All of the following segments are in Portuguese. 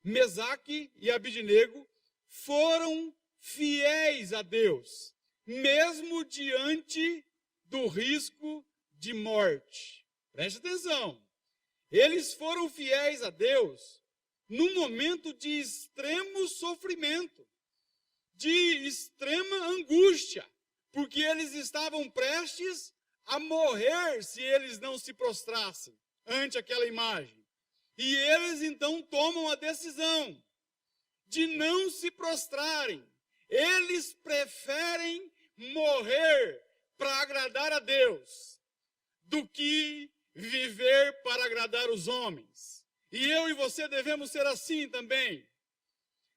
Mesaque e Abidnego foram fiéis a Deus, mesmo diante do risco de morte. Preste atenção. Eles foram fiéis a Deus num momento de extremo sofrimento, de extrema angústia, porque eles estavam prestes a morrer se eles não se prostrassem ante aquela imagem. E eles então tomam a decisão de não se prostrarem. Eles preferem morrer para agradar a Deus do que viver para agradar os homens. E eu e você devemos ser assim também.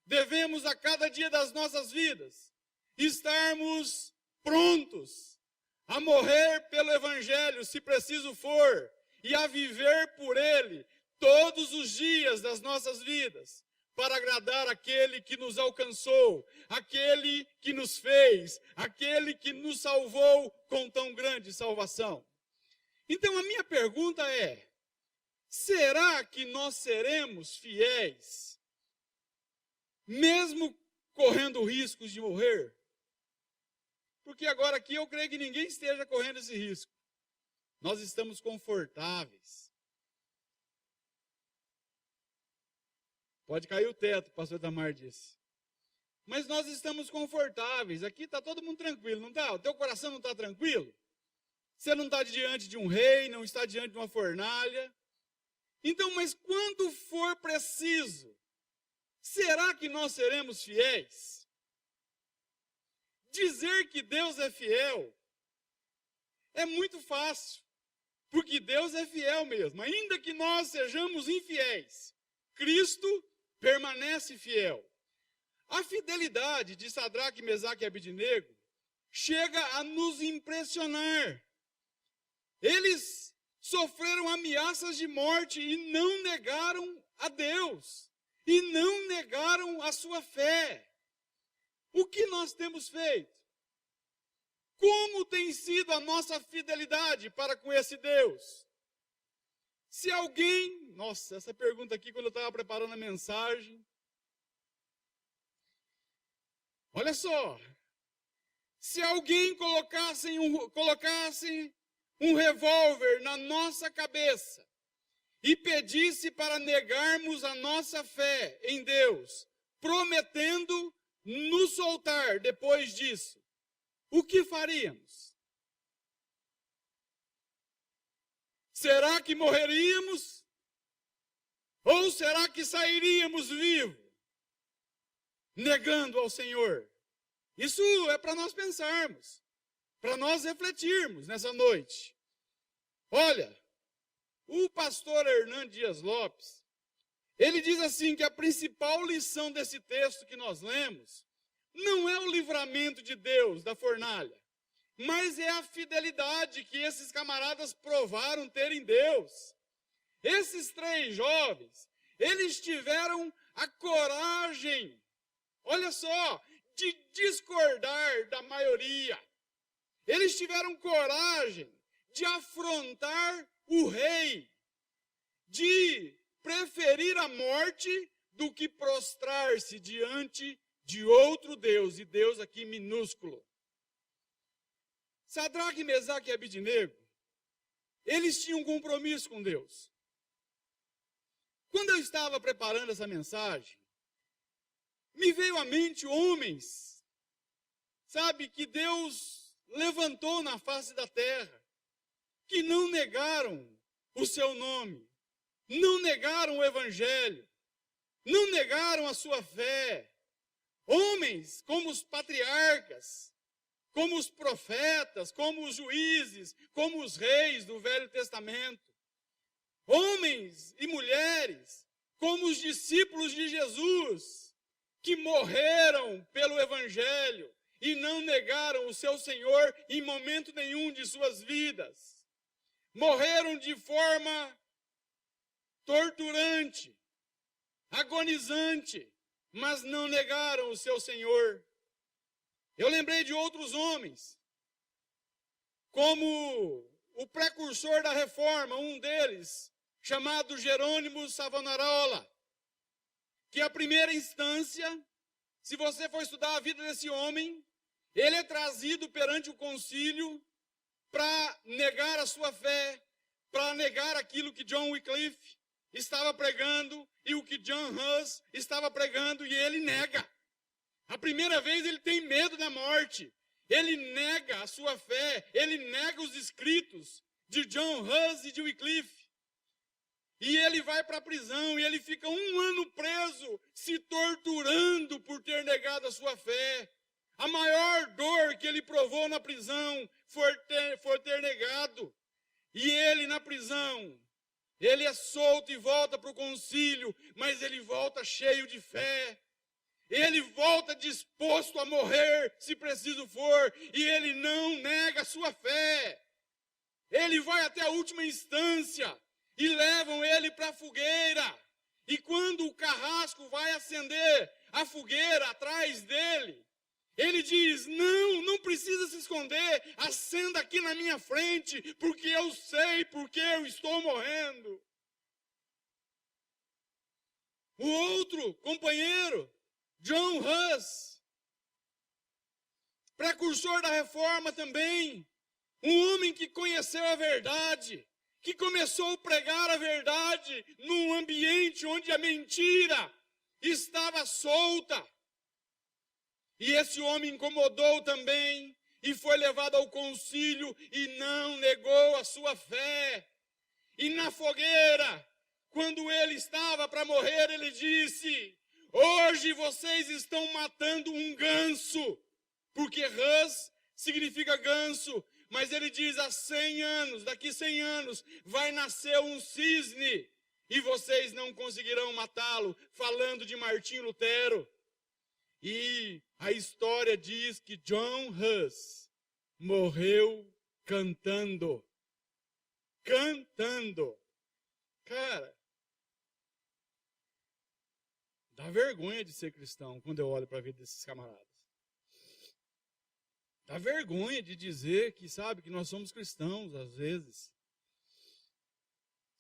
Devemos a cada dia das nossas vidas estarmos prontos a morrer pelo Evangelho, se preciso for, e a viver por ele todos os dias das nossas vidas, para agradar aquele que nos alcançou, aquele que nos fez, aquele que nos salvou com tão grande salvação. Então a minha pergunta é: será que nós seremos fiéis, mesmo correndo riscos de morrer? Porque agora aqui eu creio que ninguém esteja correndo esse risco. Nós estamos confortáveis. Pode cair o teto, o pastor Tamar disse. Mas nós estamos confortáveis. Aqui está todo mundo tranquilo, não está? O teu coração não está tranquilo? Você não está diante de um rei, não está diante de uma fornalha. Então, mas quando for preciso, será que nós seremos fiéis? Dizer que Deus é fiel é muito fácil, porque Deus é fiel mesmo. Ainda que nós sejamos infiéis, Cristo permanece fiel. A fidelidade de Sadraque, Mesaque e Abidnego chega a nos impressionar. Eles sofreram ameaças de morte e não negaram a Deus, e não negaram a sua fé. O que nós temos feito? Como tem sido a nossa fidelidade para com esse Deus? Se alguém... Nossa, essa pergunta aqui, quando eu estava preparando a mensagem. Olha só. Se alguém colocasse um revólver na nossa cabeça e pedisse para negarmos a nossa fé em Deus, prometendo nos soltar depois disso, o que faríamos? Será que morreríamos? Ou será que sairíamos vivos, negando ao Senhor? Isso é para nós pensarmos, para nós refletirmos nessa noite. Olha, o pastor Hernando Dias Lopes, ele diz assim que a principal lição desse texto que nós lemos não é o livramento de Deus da fornalha, mas é a fidelidade que esses camaradas provaram ter em Deus. Esses 3 jovens, eles tiveram a coragem, olha só, de discordar da maioria. Eles tiveram coragem de afrontar o rei, de preferir a morte do que prostrar-se diante de outro Deus, e Deus aqui minúsculo. Sadraque, Mesaque e Abidnego, eles tinham um compromisso com Deus. Quando eu estava preparando essa mensagem, me veio à mente homens, sabe, que Deus levantou na face da terra, que não negaram o seu nome, não negaram o Evangelho, não negaram a sua fé. Homens como os patriarcas, como os profetas, como os juízes, como os reis do Velho Testamento. Homens e mulheres como os discípulos de Jesus, que morreram pelo Evangelho e não negaram o seu Senhor em momento nenhum de suas vidas. Morreram de forma torturante, agonizante, mas não negaram o seu Senhor. Eu lembrei de outros homens, como o precursor da reforma, um deles, chamado Jerônimo Savonarola, que a primeira instância, se você for estudar a vida desse homem, ele é trazido perante o concílio para negar a sua fé, para negar aquilo que John Wycliffe estava pregando e o que John Hus estava pregando, e ele nega. A primeira vez ele tem medo da morte. Ele nega a sua fé, ele nega os escritos de John Hus e de Wycliffe. E ele vai para a prisão, e ele fica 1 ano preso, se torturando por ter negado a sua fé. A maior dor que ele provou na prisão foi ter negado. E ele na prisão, ele é solto e volta para o concílio, mas ele volta cheio de fé. Ele volta disposto a morrer, se preciso for, e ele não nega a sua fé. Ele vai até a última instância e levam ele para a fogueira. E quando o carrasco vai acender a fogueira atrás dele, ele diz: não precisa se esconder, acenda aqui na minha frente, porque eu sei porque eu estou morrendo. O outro companheiro, John Hus, precursor da reforma também, um homem que conheceu a verdade, que começou a pregar a verdade num ambiente onde a mentira estava solta. E esse homem incomodou também, e foi levado ao concílio, e não negou a sua fé. E na fogueira, quando ele estava para morrer, ele disse: hoje vocês estão matando um ganso, porque Hus significa ganso, mas ele diz: há 100 anos, daqui 100 anos, vai nascer um cisne, e vocês não conseguirão matá-lo, falando de Martim Lutero. E a história diz que John Hus morreu cantando. Cantando. Cara, dá vergonha de ser cristão quando eu olho para a vida desses camaradas. Dá vergonha de dizer que, sabe, que nós somos cristãos, às vezes.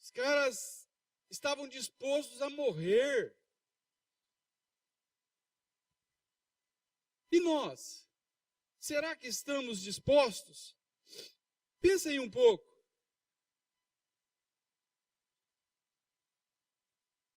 Os caras estavam dispostos a morrer. E nós? Será que estamos dispostos? Pensa aí um pouco.